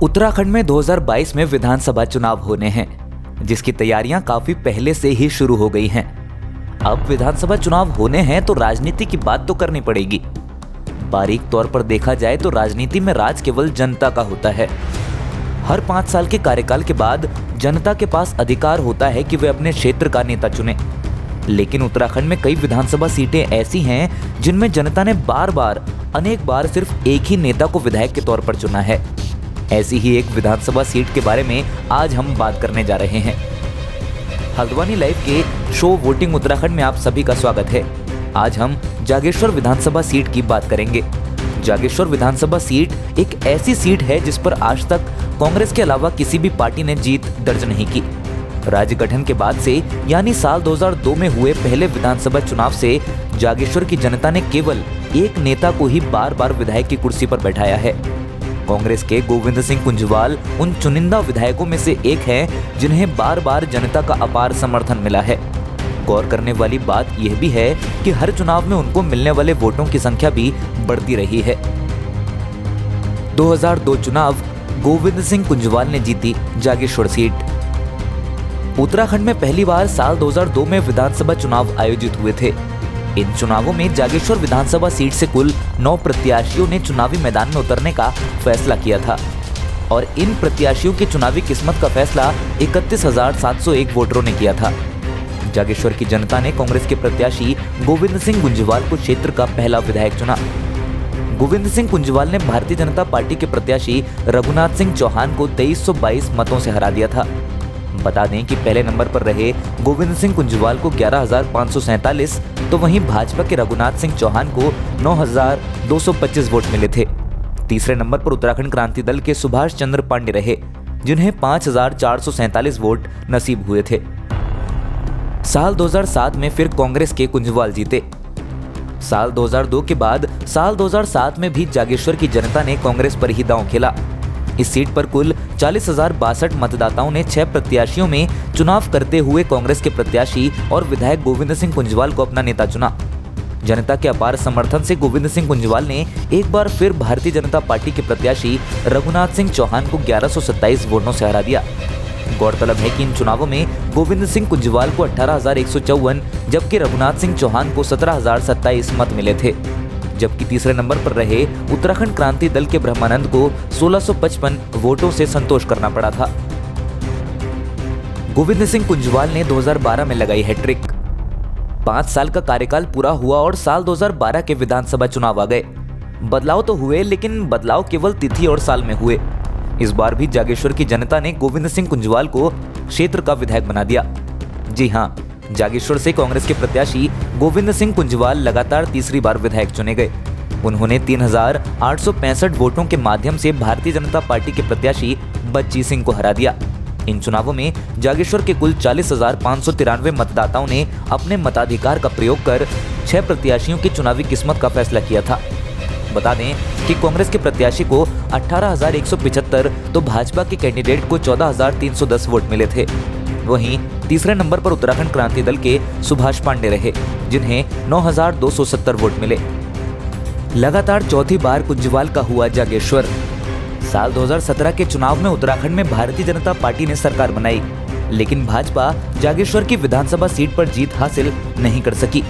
उत्तराखंड में 2022 में विधानसभा चुनाव होने हैं, जिसकी तैयारियां काफी पहले से ही शुरू हो गई हैं। अब विधानसभा चुनाव होने हैं तो राजनीति की बात तो करनी पड़ेगी। बारीक तौर पर देखा जाए तो राजनीति में राज केवल जनता का होता है। हर 5 साल के कार्यकाल के बाद जनता के पास अधिकार होता है कि वे अपने क्षेत्र का नेता चुने। लेकिन उत्तराखंड में कई विधानसभा सीटें ऐसी हैं जिनमें जनता ने अनेक बार सिर्फ एक ही नेता को विधायक के तौर पर चुना है। ऐसी ही एक विधानसभा सीट के बारे में आज हम बात करने जा रहे हैं। हल्द्वानी लाइव के शो वोटिंग उत्तराखंड में आप सभी का स्वागत है। आज हम जागेश्वर विधानसभा सीट की बात करेंगे। जागेश्वर विधानसभा सीट एक ऐसी सीट है जिस पर आज तक कांग्रेस के अलावा किसी भी पार्टी ने जीत दर्ज नहीं की। राज्य गठन के बाद से यानी साल 2002 में हुए पहले विधानसभा चुनाव से जागेश्वर की जनता ने केवल एक नेता को ही बार विधायक की कुर्सी पर बैठाया है। कांग्रेस के गोविंद सिंह कुंजवाल उन चुनिंदा विधायकों में से एक हैं जिन्हें बार जनता का अपार समर्थन मिला है। गौर करने वाली बात यह भी है कि हर चुनाव में उनको मिलने वाले वोटों की संख्या भी बढ़ती रही है। 2002 चुनाव गोविंद सिंह कुंजवाल ने जीती जागेश्वर सीट। उत्तराखंड में पहली बार साल 2002 में विधानसभा चुनाव आयोजित हुए थे। इन चुनावों में जागेश्वर विधानसभा सीट से कुल 9 प्रत्याशियों ने चुनावी मैदान में उतरने का फैसला किया था और इन प्रत्याशियों की चुनावी किस्मत का फैसला 31,701 वोटरों ने किया था। जागेश्वर की जनता ने कांग्रेस के प्रत्याशी गोविंद सिंह कुंजवाल को क्षेत्र का पहला विधायक चुना। गोविंद सिंह कुंजवाल ने भारतीय जनता पार्टी के प्रत्याशी रघुनाथ सिंह चौहान को 2322 मतों से हरा दिया था। बता दें कि पहले नंबर पर रहे गोविंद सिंह कुंजवाल को 11,547, तो वहीं भाजपा के रघुनाथ सिंह चौहान को 9,225 वोट मिले थे। तीसरे नंबर पर उत्तराखंड क्रांति दल के सुभाष चंद्र पांडे रहे, जिन्हें 5,447 वोट नसीब हुए थे। साल 2007 में फिर कांग्रेस के कुंजवाल जीते। साल 2002 के बाद साल 2007 में भी जागेश्वर की जनता ने कांग्रेस पर ही दांव खेला। इस सीट पर कुल 40,062 मतदाताओं ने 6 प्रत्याशियों में चुनाव करते हुए कांग्रेस के प्रत्याशी और विधायक गोविंद सिंह कुंजवाल को अपना नेता चुना। जनता के अपार समर्थन से गोविंद सिंह कुंजवाल ने एक बार फिर भारतीय जनता पार्टी के प्रत्याशी रघुनाथ सिंह चौहान को 1127 वोटों से हरा दिया। गौरतलब है कि इन चुनावों में गोविंद सिंह कुंजवाल को 18,154 जबकि रघुनाथ सिंह चौहान को 17,027 मत मिले थे। जबकि तीसरे नंबर पर रहे उत्तराखंड क्रांति दल के ब्रह्मानंद को 1655 वोटों से संतोष करना पड़ा था। गोविंद सिंह कुंजवाल ने 2012 में लगाई हैट्रिक। 5 साल का कार्यकाल पूरा हुआ और साल 2012 के विधानसभा चुनाव आ गए। बदलाव तो हुए, लेकिन बदलाव केवल तिथि और साल में हुए। इस बार भी जागेश्वर की जनता ने गोविंद सिंह कुंजवाल को क्षेत्र का विधायक बना दिया। जी हाँ, जागेश्वर से कांग्रेस के प्रत्याशी गोविंद सिंह कुंजवाल लगातार तीसरी बार विधायक चुने गए। उन्होंने 3,865 वोटों के माध्यम से भारतीय जनता पार्टी के प्रत्याशी बच्ची सिंह को हरा दिया। इन चुनावों में जागेश्वर के कुल 40,593 मतदाताओं ने अपने मताधिकार का प्रयोग कर 6 प्रत्याशियों की चुनावी किस्मत का फैसला किया था। बता दें कि कांग्रेस के प्रत्याशी को 18,175 तो भाजपा के कैंडिडेट को 14,310 वोट मिले थे। वहीं तीसरे नंबर पर उत्तराखंड क्रांति दल के सुभाष पांडे रहे, जिन्हें 9,270 वोट मिले। लगातार चौथी बार कुंजवाल का हुआ जागेश्वर। साल 2017 के चुनाव में उत्तराखंड में भारतीय जनता पार्टी ने सरकार बनाई, लेकिन भाजपा जागेश्वर की विधानसभा सीट पर जीत हासिल नहीं कर सकी।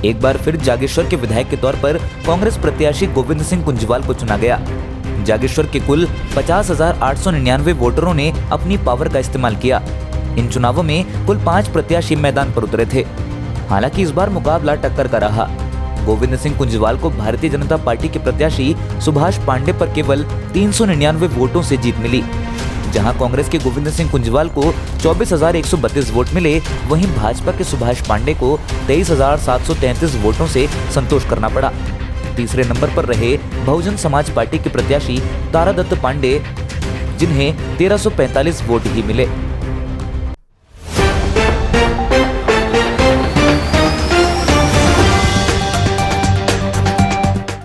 एक बार फिर जागेश्वर के विधायक के तौर पर कांग्रेस प्रत्याशी गोविंद सिंह कुंजवाल को चुना गया। जागेश्वर के कुल 50,899 वोटरों ने अपनी पावर का इस्तेमाल किया। इन चुनावों में कुल 5 प्रत्याशी मैदान पर उतरे थे। हालांकि इस बार मुकाबला टक्कर का रहा। गोविंद सिंह कुंजवाल को भारतीय जनता पार्टी के प्रत्याशी सुभाष पांडे पर केवल 399 वोटों से जीत मिली। जहां कांग्रेस के गोविंद सिंह कुंजवाल को 24,132 वोट मिले, वहीं भाजपा के सुभाष पांडे को 23,733 वोटों से संतोष करना पड़ा। तीसरे नंबर पर रहे बहुजन समाज पार्टी के प्रत्याशी तारादत्त पांडे, जिन्हें 1,345 वोट ही मिले।